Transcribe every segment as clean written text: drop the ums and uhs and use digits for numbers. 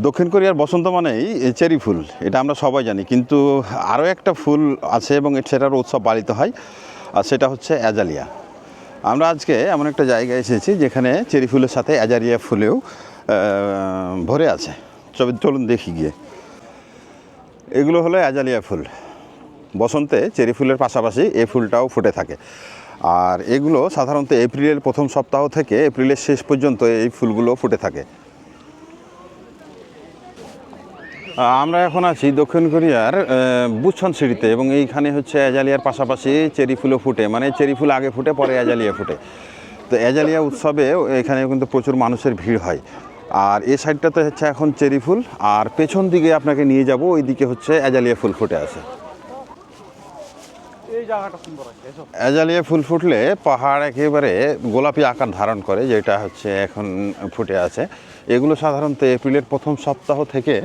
দক্ষিণ কোরিয়ার বসন্ত মানেই চেরি ফুল, এটা আমরা সবাই জানি, কিন্তু আরও একটা ফুল আছে এবং সেটার উৎসব পালিত হয়, আর সেটা হচ্ছে অ্যাজালিয়া। আমরা আজকে এমন একটা জায়গায় এসেছি যেখানে চেরি ফুলের সাথে অ্যাজালিয়া ফুলেও ভরে আছে। চলুন দেখি গিয়ে। এগুলো হলো অ্যাজালিয়া ফুল। বসন্তে চেরি ফুলের পাশাপাশি এই ফুলটাও ফুটে থাকে, আর এগুলো সাধারণত এপ্রিলের প্রথম সপ্তাহ থেকে এপ্রিলের শেষ পর্যন্ত এই ফুলগুলো ফুটে থাকে। আমরা এখন আছি দক্ষিণ কোরিয়ার বুছন সিটিতে, এবং এইখানে হচ্ছে অ্যাজালিয়ার পাশাপাশি চেরি ফুলও ফুটে, মানে চেরি ফুল আগে ফুটে পরে অ্যাজালিয়া ফুটে। তো অ্যাজালিয়া উৎসবে এখানে কিন্তু প্রচুর মানুষের ভিড় হয়। আর এই সাইডটাতে হচ্ছে এখন চেরি ফুল, আর পেছন দিকে আপনাকে নিয়ে যাব, ওই দিকে হচ্ছে অ্যাজালিয়া ফুল ফুটে আছে। অ্যাজালিয়া ফুল ফুটলে পাহাড় একেবারে গোলাপি আকার ধারণ করে, যেটা হচ্ছে এখন ফুটে আছে। এগুলো সাধারণত এপ্রিলের প্রথম সপ্তাহ থেকে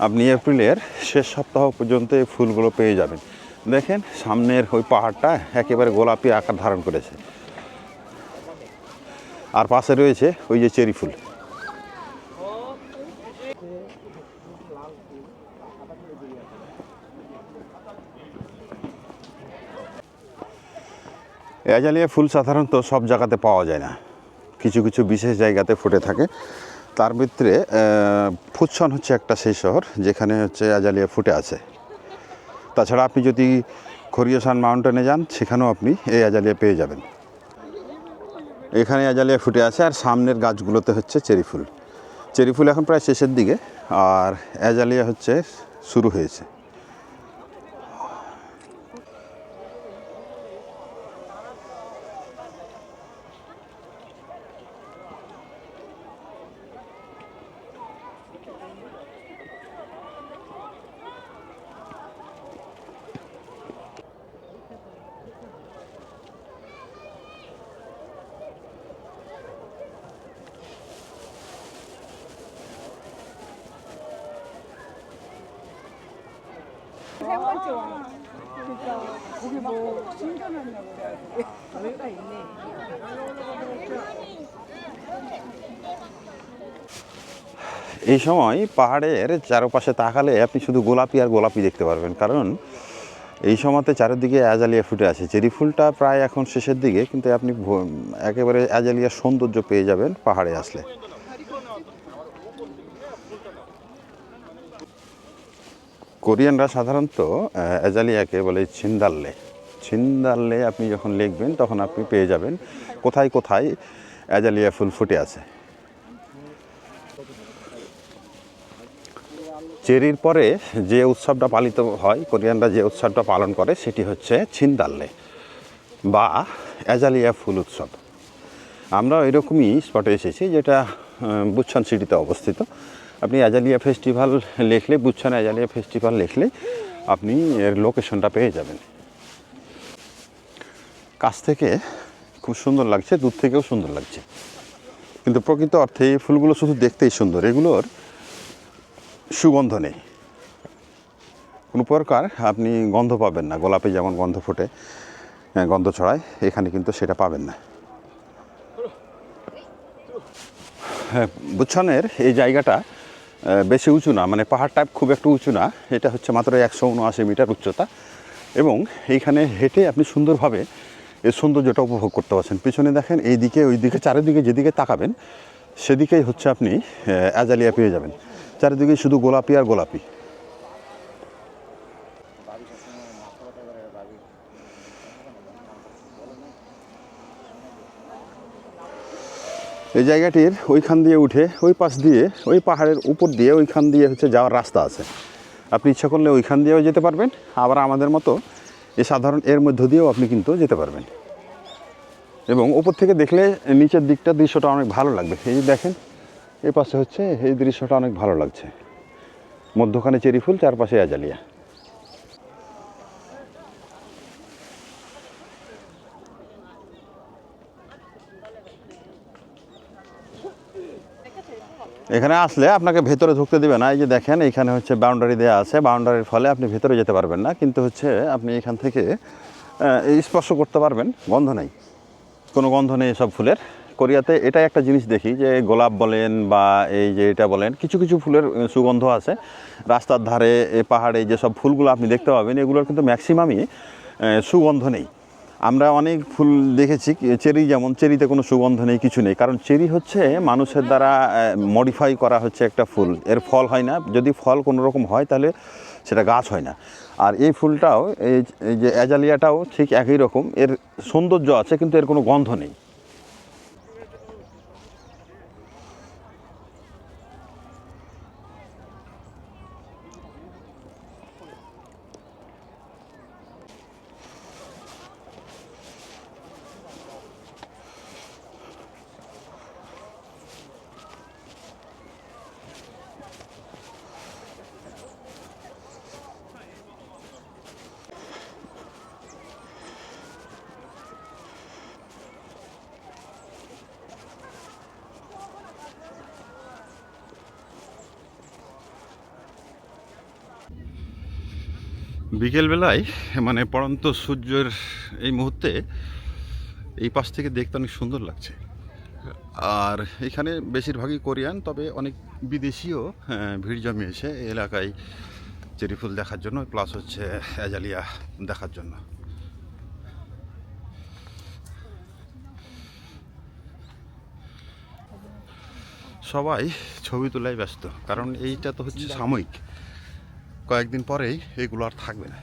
আপনি এপ্রিলের শেষ সপ্তাহ পর্যন্ত এই ফুলগুলো পেয়ে যাবেন। দেখেন সামনের ওই পাহাড়টা একেবারে গোলাপি আকার ধারণ করেছে, আর পাশে রয়েছে ওই যে চেরি ফুল। অ্যাজালিয়া ফুল সাধারণত সব জায়গাতে পাওয়া যায় না, কিছু কিছু বিশেষ জায়গাতে ফুটে থাকে। তার ভিতরে ফুৎসন হচ্ছে একটা সেই শহর যেখানে হচ্ছে অ্যাজালিয়া ফুটে আছে। তাছাড়া আপনি যদি খরিয়াসান মাউন্টেনে যান, সেখানেও আপনি এই অ্যাজালিয়া পেয়ে যাবেন। এখানে অ্যাজালিয়া ফুটে আছে, আর সামনের গাছগুলোতে হচ্ছে চেরি ফুল। চেরি ফুল এখন প্রায় শেষের দিকে, আর অ্যাজালিয়া হচ্ছে শুরু হয়েছে। 세 번째 와. 진짜 거기 뭐 신전했냐고 여기가 있네. এই সময় পাহাড়ের চারপাশে তাকালে আপনি শুধু গোলাপি আর গোলাপি দেখতে পারবেন, কারণ এই সময়তে চারিদিকে অ্যাজালিয়া ফুটে আছে। চেরি ফুলটা প্রায় এখন শেষের দিকে, কিন্তু আপনি একেবারে অ্যাজালিয়ার সৌন্দর্য পেয়ে যাবেন পাহাড়ে আসলে। কোরিয়ানরা সাধারণত অ্যাজালিয়াকে বলে ছিন্দাল্লে। ছিন্দাল্লে আপনি যখন লিখবেন তখন আপনি পেয়ে যাবেন কোথায় কোথায় অ্যাজালিয়া ফুল ফুটে আছে। চেরির পরে যে উৎসবটা পালিত হয়, কোরিয়ানরা যে উৎসবটা পালন করে, সেটি হচ্ছে ছিন্দাল্লে বা অ্যাজালিয়া ফুল উৎসব। আমরা এরকমই স্পটে এসেছি, যেটা বুছন সিটিতে অবস্থিত। আপনি অ্যাজালিয়া ফেস্টিভ্যাল লিখলে, বুছন অ্যাজালিয়া ফেস্টিভ্যাল লিখলে আপনি এর লোকেশনটা পেয়ে যাবেন। কাছ থেকে খুব সুন্দর লাগছে, দূর থেকেও সুন্দর লাগছে, কিন্তু প্রকৃত অর্থে এই ফুলগুলো শুধু দেখতেই সুন্দর, এগুলোর সুগন্ধ নেই, কোনো প্রকার আপনি গন্ধ পাবেন না। গোলাপে যেমন গন্ধ ফোটে, গন্ধ ছড়ায়, এখানে কিন্তু সেটা পাবেন না। বুছনের এই জায়গাটা বেশি উঁচু না, মানে পাহাড় টাইপ খুব একটু উঁচু না। এটা হচ্ছে মাত্র 179 মিটার উচ্চতা, এবং এইখানে হেঁটে আপনি সুন্দরভাবে এর সৌন্দর্যটা উপভোগ করতে পারছেন। পিছনে দেখেন, এই দিকে ওই দিকে চারিদিকে যেদিকে তাকাবেন সেদিকেই হচ্ছে আপনি অ্যাজালিয়া পেয়ে যাবেন। চারিদিকে শুধু গোলাপি আর গোলাপি। এই জায়গাটির ওইখান দিয়ে উঠে ওই পাশ দিয়ে, ওই পাহাড়ের উপর দিয়ে ওইখান দিয়ে হচ্ছে যাওয়ার রাস্তা আছে। আপনি ইচ্ছা করলে ওইখান দিয়েও যেতে পারবেন, আবার আমাদের মতো এই সাধারণ এর মধ্য দিয়েও আপনি কিন্তু যেতে পারবেন। এবং উপর থেকে দেখলে নিচের দিকটা দৃশ্যটা অনেক ভালো লাগবে। এই যে দেখেন, এই পাশে হচ্ছে এই দৃশ্যটা অনেক ভালো লাগছে, মধ্যখানে চেরি ফুল, চারপাশে অ্যাজালিয়া। এখানে আসলে আপনাকে ভেতরে ঢুকতে দেবে না। এই যে দেখেন, এইখানে হচ্ছে বাউন্ডারি দেওয়া আছে, বাউন্ডারির ফলে আপনি ভেতরে যেতে পারবেন না, কিন্তু হচ্ছে আপনি এখান থেকে স্পর্শ করতে পারবেন। গন্ধ নেই, কোনো গন্ধ নেই এসব ফুলের, কোরিয়াতে এটা একটা জিনিস দেখি যে গোলাপ বলেন বা এই যে এটা বলেন, কিছু কিছু ফুলের সুগন্ধ আছে। রাস্তার ধারে এই পাহাড়ে যেসব ফুলগুলো আপনি দেখতে পাবেন এগুলোর কিন্তু ম্যাক্সিমামই সুগন্ধ নেই। আমরা অনেক ফুল দেখেছি, চেরি যেমন, চেরিতে কোনো সুগন্ধ নেই, কিছু নেই। কারণ চেরি হচ্ছে মানুষের দ্বারা মডিফাই করা হচ্ছে একটা ফুল, এর ফল হয় না। যদি ফল কোনো রকম হয় তাহলে সেটা গাছ হয় না। আর এই ফুলটাও এই যে অ্যাজালিয়াটাও ঠিক একই রকম, এর সৌন্দর্য আছে কিন্তু এর কোনো গন্ধ নেই। বিকেলবেলায় মানে পড়ন্ত সূর্যের এই মুহূর্তে এই পাশ থেকে দেখতে অনেক সুন্দর লাগছে। আর এখানে বেশিরভাগই কোরিয়ান, তবে অনেক বিদেশিও ভিড় জমিয়েছে এই এলাকায় চেরি ফুল দেখার জন্য, প্লাস হচ্ছে অ্যাজালিয়া দেখার জন্য। সবাই ছবি তোলায় ব্যস্ত, কারণ এইটা তো হচ্ছে সাময়িক, কয়েকদিন পরেই এগুলো আর থাকবে না।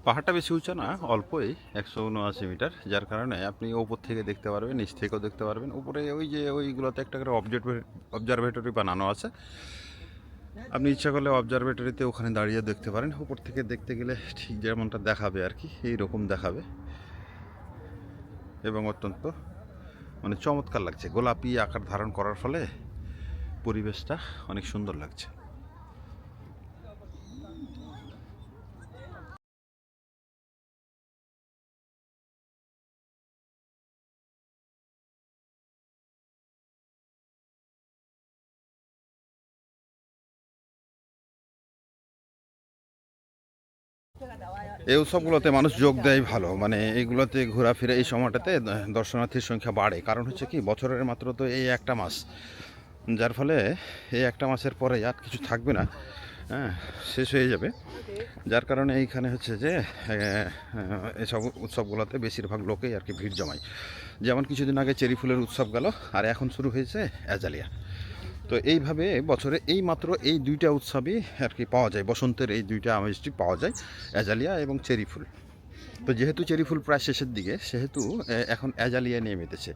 পাহাড়টা বেশি উঁচা না, অল্পই 179 মিটার, যার কারণে আপনি ওপর থেকে দেখতে পারবেন, নিচ থেকেও দেখতে পারবেন। উপরে ওই যে ওইগুলোতে একটা করে অবজারভেটরি বানানো আছে, আপনি ইচ্ছা করলে অবজারভেটরিতে ওখানে দাঁড়িয়ে দেখতে পারেন। উপর থেকে দেখতে গেলে ঠিক যেমনটা দেখাবে আর কি, এইরকম দেখাবে, এবং অত্যন্ত মানে চমৎকার লাগছে। গোলাপি আকার ধারণ করার ফলে পরিবেশটা অনেক সুন্দর লাগছে। এই উৎসবগুলোতে মানুষ যোগ দেয় ভালো, মানে এইগুলোতে ঘোরাফেরা এই সময়টাতে দর্শনার্থীর সংখ্যা বাড়ে। কারণ হচ্ছে কি, বছরের মাত্র তো এই একটা মাস, যার ফলে এই একটা মাসের পরে আর কিছু থাকবে না, হ্যাঁ, শেষ হয়ে যাবে। যার কারণে এইখানে হচ্ছে যে এসব উৎসবগুলোতে বেশিরভাগ লোকেই আর কি ভিড় জমায়। যেমন কিছুদিন আগে চেরি ফুলের উৎসব গেল, আর এখন শুরু হয়েছে অ্যাজালিয়া। তো এইভাবে বছরে এই মাত্র এই দুইটা উৎসবই আর কি পাওয়া যায়, বসন্তের এই দুইটা আমেজটি পাওয়া যায়, অ্যাজালিয়া এবং চেরি ফুল। তো যেহেতু চেরি ফুল প্রায় শেষের দিকে, সেহেতু এখন অ্যাজালিয়া নিয়ে মেতেছে।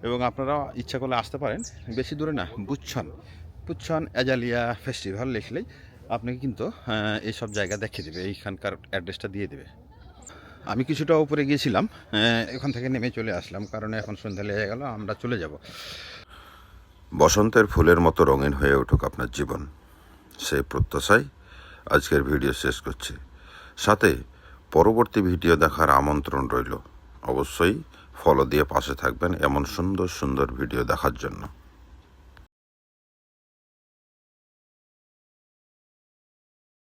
এবং আপনারা ইচ্ছা করলে আসতে পারেন, বেশি দূরে না, পুচ্ছন অ্যাজালিয়া ফেস্টিভ্যাল লিখলেই আপনাকে কিন্তু এইসব জায়গা দেখিয়ে দেবে, এইখানকার অ্যাড্রেসটা দিয়ে দেবে। আমি কিছুটা উপরে গিয়েছিলাম, এখান থেকে নেমে চলে আসলাম, কারণ এখন সন্ধ্যা লেগে গেল, আমরা চলে যাব। বসন্তের ফুলের মতো রঙিন হয়ে উঠুক আপনার জীবন, সেই প্রত্যাশায় আজকের ভিডিও শেষ করছি। সাথে পরবর্তী ভিডিও দেখার আমন্ত্রণ রইল। অবশ্যই ফলো দিয়ে পাশে থাকবেন এমন সুন্দর সুন্দর ভিডিও দেখার জন্য।